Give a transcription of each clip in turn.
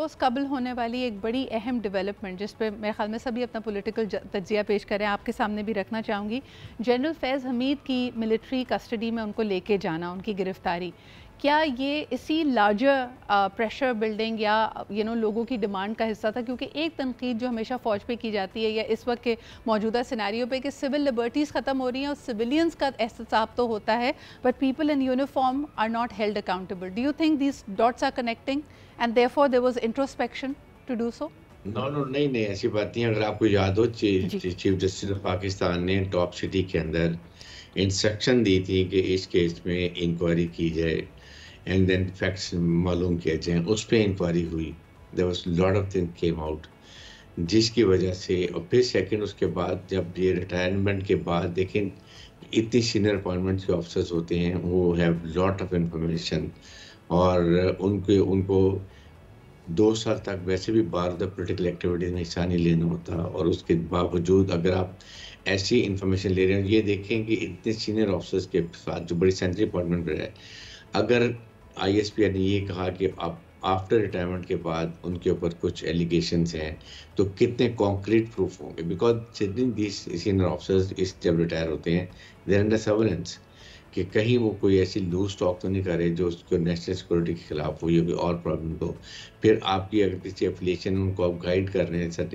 रोज़ कबल होने वाली एक बड़ी अहम डेवलपमेंट जिस पे मेरे ख्याल में सभी अपना पॉलिटिकल तज्जिया पेश करें, आपके सामने भी रखना चाहूँगी। जनरल फैज़ हमीद की मिलिट्री कस्टडी में उनको लेके जाना, उनकी गिरफ़्तारी, क्या ये इसी लार्जर प्रेशर बिल्डिंग या लोगों की डिमांड का हिस्सा था? क्योंकि एक तनकीद जो हमेशा फ़ौज पे की जाती है या इस वक्त के मौजूदा सिनेरियो पे कि सिविल लिबर्टीज़ ख़त्म हो रही हैं और सिविलियंस का एहतसाब तो होता है, but people in uniform are not held accountable. Do you think these dots are connecting and therefore there was introspection to do so? No no, नहीं नहीं, ऐसी बात नहीं है। अगर आपको याद हो, चीफ जस्टिस ऑफ पाकिस्तान ने टॉप सिटी के अंदर इंस्ट्रक्शन दी थी कि इस केस में इंक्वायरी की जाए एंड देन फैक्ट्स मालूम किए जाए। उस पर इंक्वायरी हुई, there was lot of thing came out, जिसकी वजह से। और फिर सेकंड, उसके बाद जब ये रिटायरमेंट के बाद देखें, इतनी सीनियर अपॉइंटमेंट के ऑफिसर्स होते हैं, वो हैव लॉट ऑफ इंफॉर्मेशन, और उनको 2 साल तक वैसे भी बार द पोलिटिकल एक्टिविटीज में हिस्सा नहीं लेना होता। और उसके बावजूद अगर आप ऐसी इंफॉर्मेशन ले रहे हैं, ये देखें कि इतने सीनियर ऑफिसर्स के साथ जो बड़ी सेंट्री अपॉइंटमेंट पर है, अगर आईएसपी ने ये कहा कि आप आफ्टर रिटायरमेंट के बाद उनके ऊपर कुछ एलिगेशंस हैं, तो कितने कॉन्क्रीट प्रूफ होंगे? बिकॉज दीस सीनियर ऑफिसर्स जब रिटायर होते हैं, देयर अंडर सर्वेलेंस, कि कहीं वो कोई ऐसी लूज टॉक तो नहीं कर रहे जो उसको नेशनल सिक्योरिटी के खिलाफ हो या कोई और प्रॉब्लम हो। फिर आपकी अगर किसी एफिलिएशन उनको आप गाइड कर रहे हैं, sir,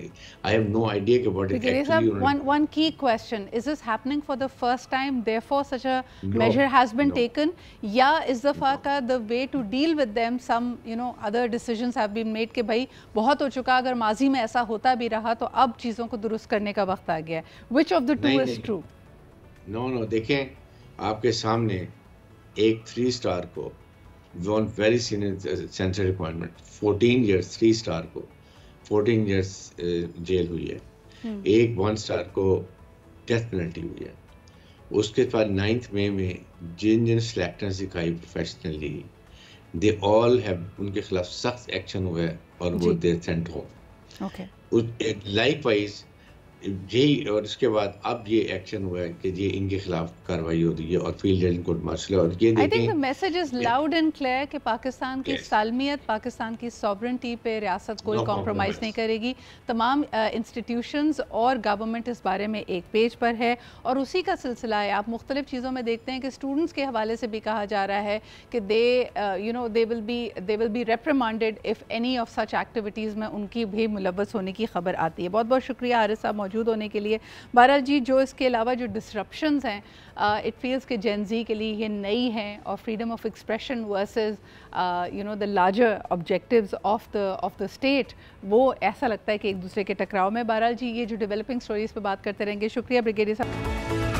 I have no idea कि what is actually. one key question, is this happening for the first time, therefore such a measure has been taken, या is the the way to deal with them, some other decisions have been made कि भाई बहुत हो चुका, अगर माजी में ऐसा होता भी रहा तो अब चीज़ों को दुरुस्त करने का वक्त आ गया है? which of the two is true? No, देखें, आपके सामने एक 3 स्टार को, one very senior central appointment, 14 years 3 star को 14 इयर्स जेल हुई है। एक 1 स्टार को डेथ पेनल्टी हुई है। उसके बाद 9th मई में जिन सिलेक्टर्स दिखाई प्रोफेशनली, दे ऑल हैव, उनके खिलाफ सख्त एक्शन हुआ है और वो they sent home. Okay, likewise यही, और इसके बाद अब ये एक्शन हुआ है कि ये इनके खिलाफ कार्रवाई हो रही है और फील्ड जज कोर्ट मार्शल है। और ये I think the message is loud and clear कि पाकिस्तान की सालमियत, पाकिस्तान की सॉवरेंटी पे रियासत कोई कॉम्प्रोमाइज़ नहीं करेगी। तमाम इंस्टीट्यूशंस और गवर्नमेंट इस बारे में एक पेज पर है और उसी का सिलसिला है। आप मुख्तलिफ चीज़ों में देखते हैं कि स्टूडेंट्स के हवाले से भी कहा जा रहा है कि they will be reprimanded if any of such activities में उनकी भी मुलव्वस होने की खबर आती है। बहुत बहुत शुक्रिया आरिफ साहब मौजूद होने के लिए। बहरहाल जी, जो इसके अलावा जो डिसरप्शंस हैं, इट फील्स कि जेन ज़ी के लिए ये नई हैं और freedom of expression versus the larger objectives of the state, वो ऐसा लगता है कि एक दूसरे के टकराव में। बहरहाल जी, ये जो डेवलपिंग स्टोरीज़ पे बात करते रहेंगे। शुक्रिया ब्रिगेडियर साहब।